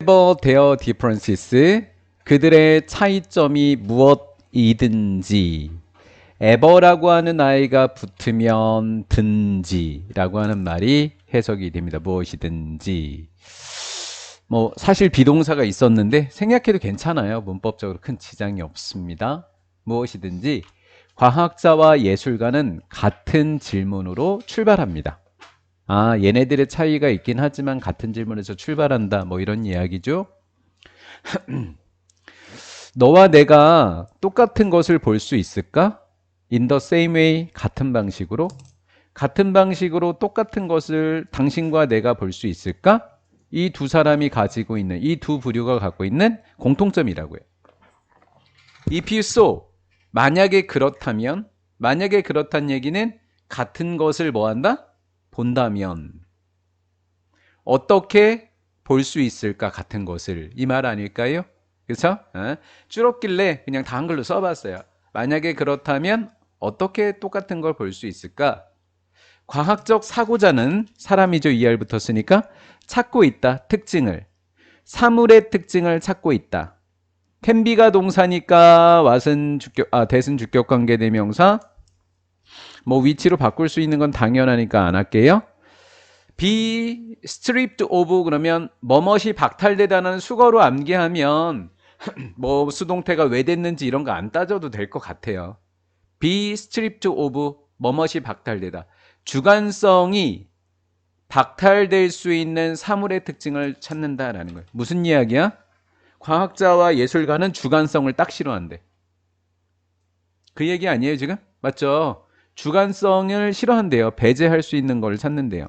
whatever their differences, 그들의 차이점이 무엇이든지, ever라고 하는 아이가 붙으면 든지라고 하는 말이 해석이 됩니다. 무엇이든지. 뭐 사실 비동사가 있었는데 생략해도 괜찮아요. 문법적으로 큰 지장이 없습니다. 무엇이든지 과학자와 예술가는 같은 질문으로 출발합니다. 아, 얘네들의 차이가 있긴 하지만 같은 질문에서 출발한다. 뭐 이런 이야기죠. 너와 내가 똑같은 것을 볼 수 있을까? In the same way, 같은 방식으로. 같은 방식으로 똑같은 것을 당신과 내가 볼 수 있을까? 이 두 사람이 가지고 있는, 이 두 부류가 갖고 있는 공통점이라고요. If you so, 만약에 그렇다면, 만약에 그렇다는 얘기는 같은 것을 뭐 한다? 본다면 어떻게 볼 수 있을까? 같은 것을. 이 말 아닐까요? 그렇죠? 줄었길래 그냥 다 한글로 써봤어요. 만약에 그렇다면 어떻게 똑같은 걸 볼 수 있을까? 과학적 사고자는 사람이죠. ER 붙었으니까 찾고 있다. 특징을. 사물의 특징을 찾고 있다. can-be가 동사니까 what은 주격, that은 주격 관계 대명사. 뭐 위치로 바꿀 수 있는 건 당연하니까 안 할게요. be stripped of 그러면 뭐뭇이 박탈되다는 수거로 암기하면 뭐 수동태가 왜 됐는지 이런 거 안 따져도 될 것 같아요. be stripped of 뭐뭇이 박탈되다. 주관성이 박탈될 수 있는 사물의 특징을 찾는다라는 거예요. 무슨 이야기야? 과학자와 예술가는 주관성을 딱 싫어한대. 그 얘기 아니에요 지금? 맞죠? 주관성을 싫어한대요. 배제할 수 있는 걸 찾는데요.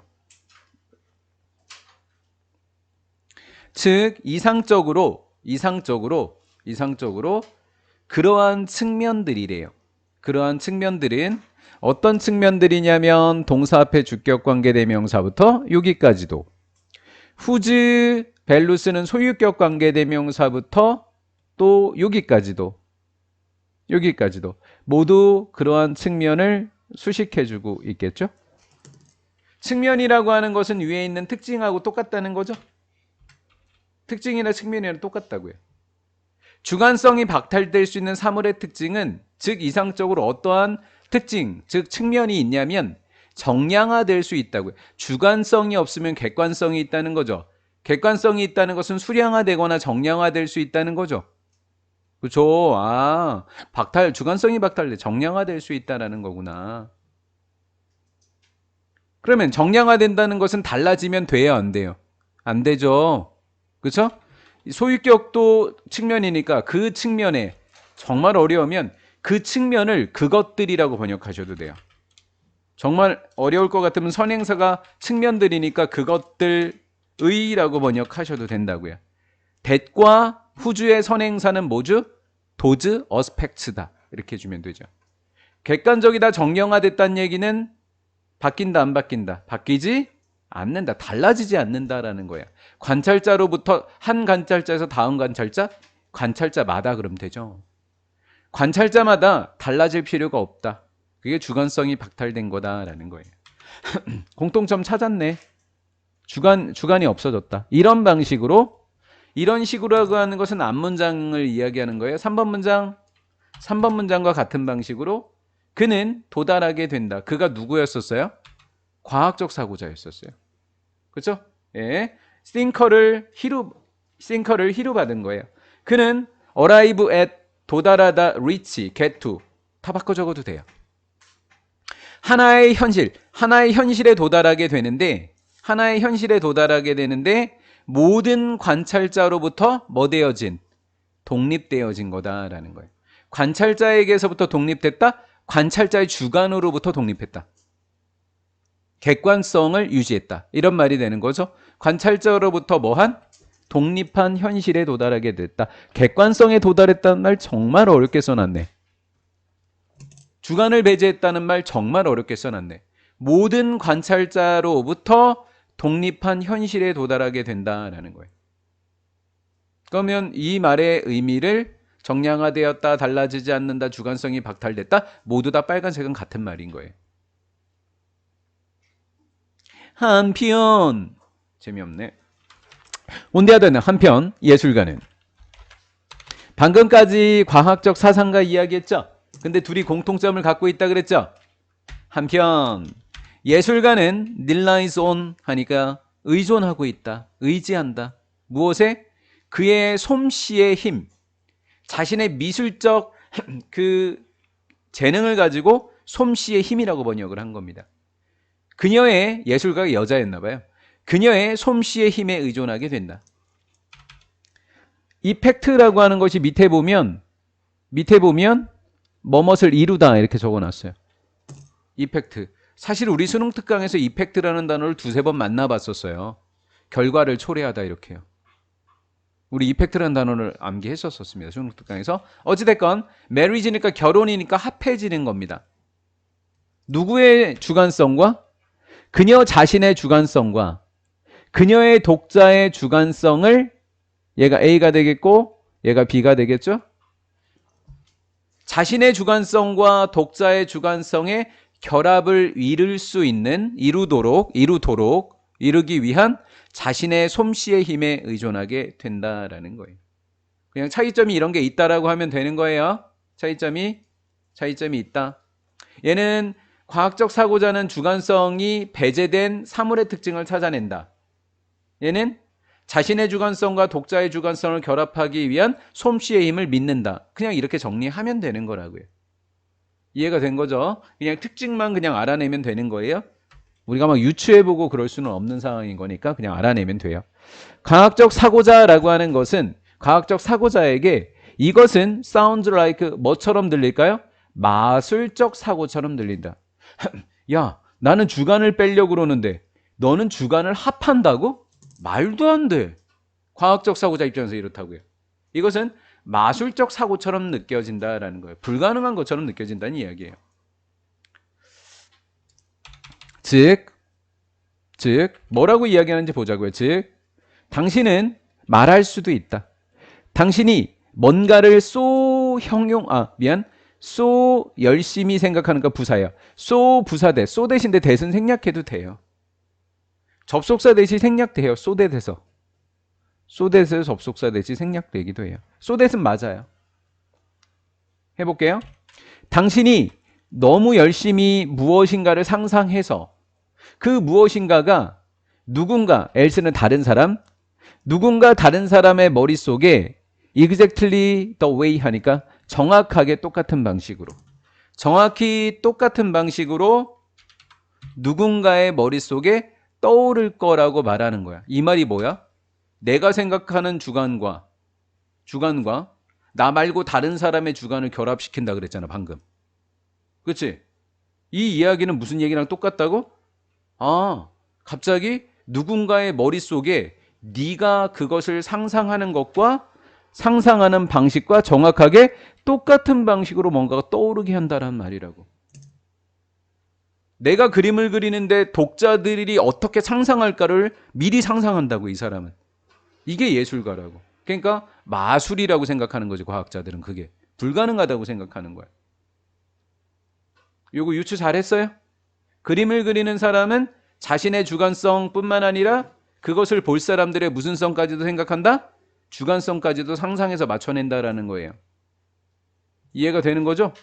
즉 이상적으로 그러한 측면들이래요. 그러한 측면들은 어떤 측면들이냐면 동사 앞에 주격 관계 대명사부터 여기까지도, whose 밸루스는 소유격 관계 대명사부터 또 여기까지도 모두 그러한 측면을 수식해주고 있겠죠. 측면이라고 하는 것은 위에 있는 특징하고 똑같다는 거죠. 특징이나 측면이랑 똑같다고요. 주관성이 박탈될 수 있는 사물의 특징은 즉 이상적으로 어떠한 특징, 즉 측면이 있냐면 정량화될 수 있다고요. 주관성이 없으면 객관성이 있다는 거죠. 객관성이 있다는 것은 수량화되거나 정량화될 수 있다는 거죠. 그렇죠. 주관성이 박탈돼 정량화될 수 있다는 거구나. 그러면 정량화된다는 것은 달라지면 돼요, 안 돼요? 안 되죠. 그렇죠? 소유격도 측면이니까 그 측면에 정말 어려우면 그 측면을 그것들이라고 번역하셔도 돼요. 정말 어려울 것 같으면 선행사가 측면들이니까 그것들의라고 번역하셔도 된다고요. that과 whose의 선행사는 뭐죠? those aspects다. 이렇게 해주면 되죠. 객관적이다, 정량화됐다는 얘기는 바뀐다, 안 바뀐다? 바뀌지 않는다. 달라지지 않는다라는 거야. 관찰자로부터 한 관찰자에서 다음 관찰자마다 그러면 되죠. 관찰자마다 달라질 필요가 없다. 그게 주관성이 박탈된 거다라는 거예요. 공통점 찾았네. 주관이 없어졌다. 이런 방식으로, 이런 식으로 하는 것은 앞문장을 이야기하는 거예요. 3번 문장과 같은 방식으로 그는 도달하게 된다. 그가 누구였었어요? 과학적 사고자였었어요. 그렇죠? 예. thinker를 히루 받은 거예요. 그는 arrive at, 도달하다, reach, get to 다 바꿔 적어도 돼요. 하나의 현실에 도달하게 되는데 모든 관찰자로부터 뭐 되어진? 독립되어진 거다라는 거예요. 관찰자에게서부터 독립됐다? 관찰자의 주관으로부터 독립했다. 객관성을 유지했다. 이런 말이 되는 거죠. 관찰자로부터 뭐한? 독립한 현실에 도달하게 됐다. 객관성에 도달했다는 말 정말 어렵게 써놨네. 주관을 배제했다는 말 정말 어렵게 써놨네. 모든 관찰자로부터 독립한 현실에 도달하게 된다라는 거예요. 그러면 이 말의 의미를 정량화되었다, 달라지지 않는다, 주관성이 박탈됐다, 모두 다 빨간색은 같은 말인 거예요. 한편 재미없네. 온데하더는 한편 예술가는 방금까지 과학적 사상가 이야기했죠. 근데 둘이 공통점을 갖고 있다 그랬죠. 한편 예술가는 relies on 하니까 의존하고 있다, 의지한다. 무엇에? 그의 솜씨의 힘, 자신의 미술적 그 재능을 가지고 솜씨의 힘이라고 번역을 한 겁니다. 그녀의, 예술가가 여자였나 봐요. 그녀의 솜씨의 힘에 의존하게 된다. 이펙트라고 하는 것이 밑에 보면 뭐뭇을 이루다 이렇게 적어놨어요. 이펙트. 사실 우리 수능 특강에서 이펙트라는 단어를 두세 번 만나봤었어요. 결과를 초래하다 이렇게요. 우리 이펙트라는 단어를 암기했었습니다. 수능 특강에서. 어찌됐건 메리지니까 결혼이니까 합해지는 겁니다. 누구의 주관성과 그녀 자신의 주관성과 그녀의 독자의 주관성을, 얘가 A가 되겠고 얘가 B가 되겠죠. 자신의 주관성과 독자의 주관성의 결합을 이루기 위한 자신의 솜씨의 힘에 의존하게 된다라는 거예요. 그냥 차이점이 이런 게 있다라고 하면 되는 거예요. 차이점이 있다. 얘는 과학적 사고자는 주관성이 배제된 사물의 특징을 찾아낸다. 얘는 자신의 주관성과 독자의 주관성을 결합하기 위한 솜씨의 힘을 믿는다. 그냥 이렇게 정리하면 되는 거라고요. 이해가 된 거죠? 그냥 특징만 그냥 알아내면 되는 거예요. 우리가 막 유추해보고 그럴 수는 없는 상황인 거니까 그냥 알아내면 돼요. 과학적 사고자라고 하는 것은, 과학적 사고자에게 이것은 sounds like 뭐처럼 들릴까요? 마술적 사고처럼 들린다. 야, 나는 주관을 빼려고 그러는데 너는 주관을 합한다고? 말도 안 돼. 과학적 사고자 입장에서 이렇다고요. 이것은 마술적 사고처럼 느껴진다라는 거예요. 불가능한 것처럼 느껴진다는 이야기예요. 즉 뭐라고 이야기하는지 보자고요. 즉 당신은 말할 수도 있다. 당신이 뭔가를 쏘 열심히 생각하는 거 부사예요. 쏘 부사대, 쏘 대신에 대신 생략해도 돼요. 접속사 대신 생략돼요. 쏘댓에서 접속사 대신 생략되기도 해요. 쏘댓은 맞아요. 해볼게요. 당신이 너무 열심히 무엇인가를 상상해서 그 무엇인가가 누군가, else는 다른 사람, 누군가 다른 사람의 머릿속에 exactly the way 하니까 정확히 똑같은 방식으로 누군가의 머릿속에 떠오를 거라고 말하는 거야. 이 말이 뭐야? 내가 생각하는 주관과 나 말고 다른 사람의 주관을 결합시킨다 그랬잖아 방금. 그렇지? 이 이야기는 무슨 얘기랑 똑같다고? 갑자기 누군가의 머릿속에 네가 그것을 상상하는 것과 상상하는 방식과 정확하게 똑같은 방식으로 뭔가가 떠오르게 한다는 말이라고. 내가 그림을 그리는데 독자들이 어떻게 상상할까를 미리 상상한다고, 이 사람은. 이게 예술가라고. 그러니까 마술이라고 생각하는 거지, 과학자들은. 그게 불가능하다고 생각하는 거야. 요거 유추 잘했어요? 그림을 그리는 사람은 자신의 주관성뿐만 아니라 그것을 볼 사람들의 무슨 성까지도 생각한다? 주관성까지도 상상해서 맞춰낸다라는 거예요. 이해가 되는 거죠?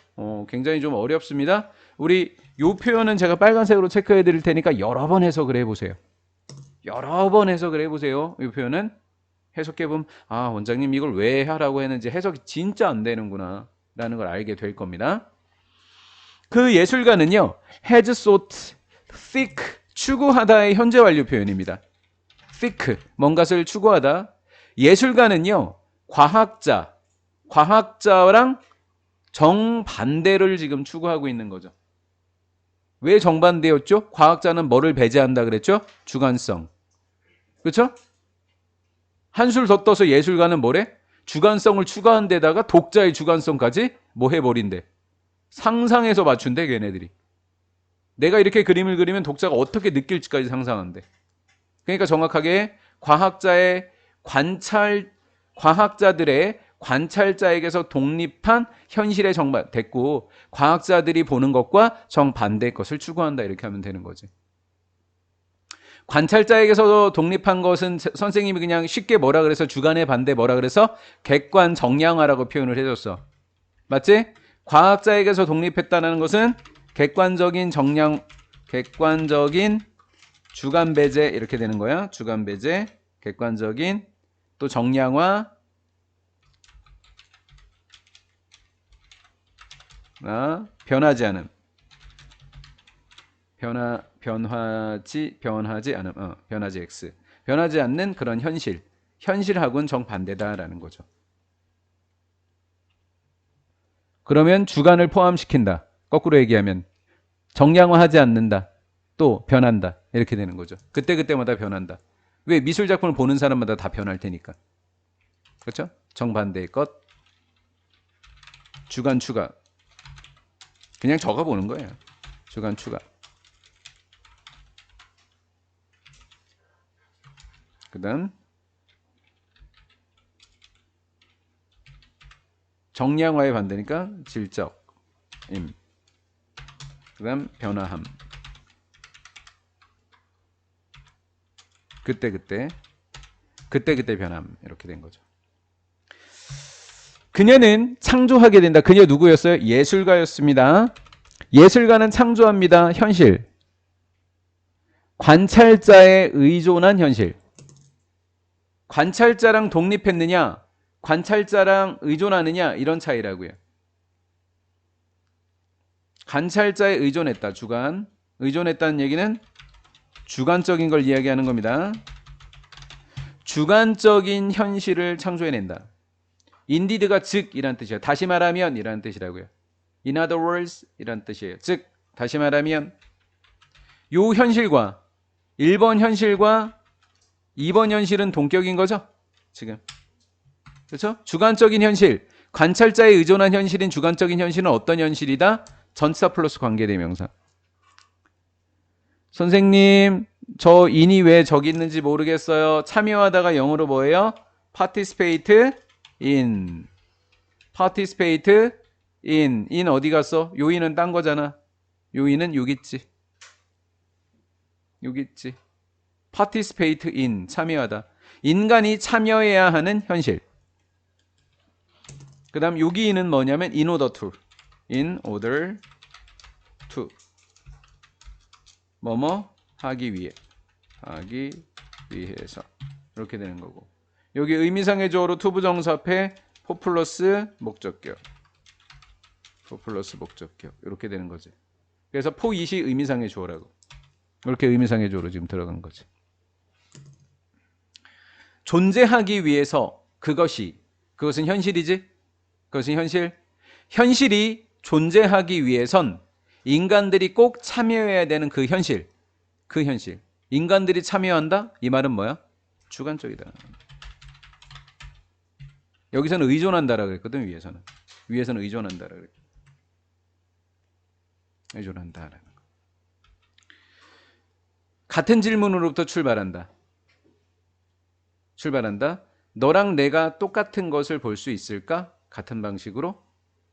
굉장히 좀 어렵습니다. 우리 요 표현은 제가 빨간색으로 체크해 드릴 테니까 여러 번 해석을 해보세요. 이 표현은 해석해보면 원장님 이걸 왜 하라고 했는지 해석이 진짜 안 되는구나 라는 걸 알게 될 겁니다. 그 예술가는요, has sought, seek, 추구하다의 현재 완료 표현입니다. seek, 뭔가를 추구하다. 예술가는요, 과학자랑 정반대를 지금 추구하고 있는 거죠. 왜 정반대였죠? 과학자는 뭐를 배제한다 그랬죠? 주관성. 그렇죠? 한술 더 떠서 예술가는 뭐래? 주관성을 추구한 데다가 독자의 주관성까지 뭐 해버린대? 상상해서 맞춘대, 걔네들이. 내가 이렇게 그림을 그리면 독자가 어떻게 느낄지까지 상상한대. 그러니까 정확하게 과학자들의 관찰자에게서 독립한 현실의 정반 됐고, 과학자들이 보는 것과 정반대의 것을 추구한다, 이렇게 하면 되는 거지. 관찰자에게서 독립한 것은 선생님이 그냥 쉽게 뭐라 그래서 주관의 반대 뭐라 그래서 객관 정량화라고 표현을 해줬어. 맞지? 과학자에게서 독립했다는 것은 객관적인 주관 배제 이렇게 되는 거야. 주관 배제, 객관적인 또 정량화, 변하지 않음. 변하지 X. 변하지 않는 그런 현실. 현실하고는 정반대다라는 거죠. 그러면 주관을 포함시킨다. 거꾸로 얘기하면 정량화하지 않는다. 또 변한다. 이렇게 되는 거죠. 그때그때마다 변한다. 왜? 미술 작품을 보는 사람마다 다 변할 테니까. 그렇죠? 정반대의 것. 주관 추가. 그냥 적어보는 거예요. 주관 추가. 그 다음 정량화의 반대니까 질적. 그 다음 변화함. 그때그때 변함. 이렇게 된 거죠. 그녀는 창조하게 된다. 그녀 누구였어요? 예술가였습니다. 예술가는 창조합니다. 현실. 관찰자에 의존한 현실. 관찰자랑 독립했느냐, 관찰자랑 의존하느냐 이런 차이라고요. 관찰자에 의존했다. 주관. 의존했다는 얘기는 주관적인 걸 이야기하는 겁니다. 주관적인 현실을 창조해낸다. indeed가 즉 이란 뜻이에요. 다시 말하면 이란 뜻이라고요. in other words 이란 뜻이에요. 즉 다시 말하면 요 현실과 1번 현실과 2번 현실은 동격인 거죠. 지금. 그렇죠? 주관적인 현실. 관찰자에 의존한 현실인 주관적인 현실은 어떤 현실이다? 전치사 플러스 관계대명사. 선생님, 저 in이 왜 저기 있는지 모르겠어요. 참여하다가 영어로 뭐예요? participate in. participate in. in 어디 갔어? 요인은 딴 거잖아. 요인은 여기 있지. 여기 있지. participate in. 참여하다. 인간이 참여해야 하는 현실. 그 다음 여기 in은 뭐냐면 in order to. in order to. 뭐뭐 하기 위해. 하기 위해서. 이렇게 되는 거고. 여기 의미상의 주어로 to 부정사 앞에 for 플러스 목적격. for 플러스 목적격. 이렇게 되는 거지. 그래서 for it이 의미상의 주어라고. 이렇게 의미상의 주어로 지금 들어간 거지. 존재하기 위해서 그것은 현실이지? 그것은 현실. 현실이 존재하기 위해선 인간들이 꼭 참여해야 되는 그 현실. 그 현실. 인간들이 참여한다? 이 말은 뭐야? 주관적이다. 여기서는 의존한다라고 그랬거든. 위에서는 의존한다라고 그랬거든. 의존한다라는 거. 같은 질문으로부터 출발한다. 너랑 내가 똑같은 것을 볼 수 있을까? 같은 방식으로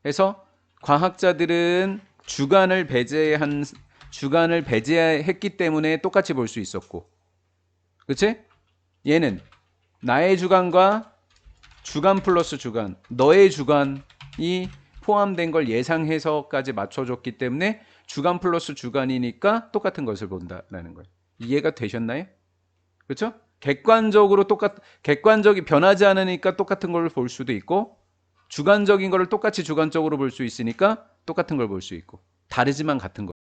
해서 과학자들은 주관을 배제했기 때문에 똑같이 볼 수 있었고, 그치? 얘는 나의 주관과 주관 플러스 주관, 너의 주관이 포함된 걸 예상해서까지 맞춰줬기 때문에 주관 플러스 주관이니까 똑같은 것을 본다라는 거예요. 이해가 되셨나요? 그렇죠? 객관적이 변하지 않으니까 똑같은 걸 볼 수도 있고, 주관적인 거를 똑같이 주관적으로 볼 수 있으니까 똑같은 걸 볼 수 있고, 다르지만 같은 거.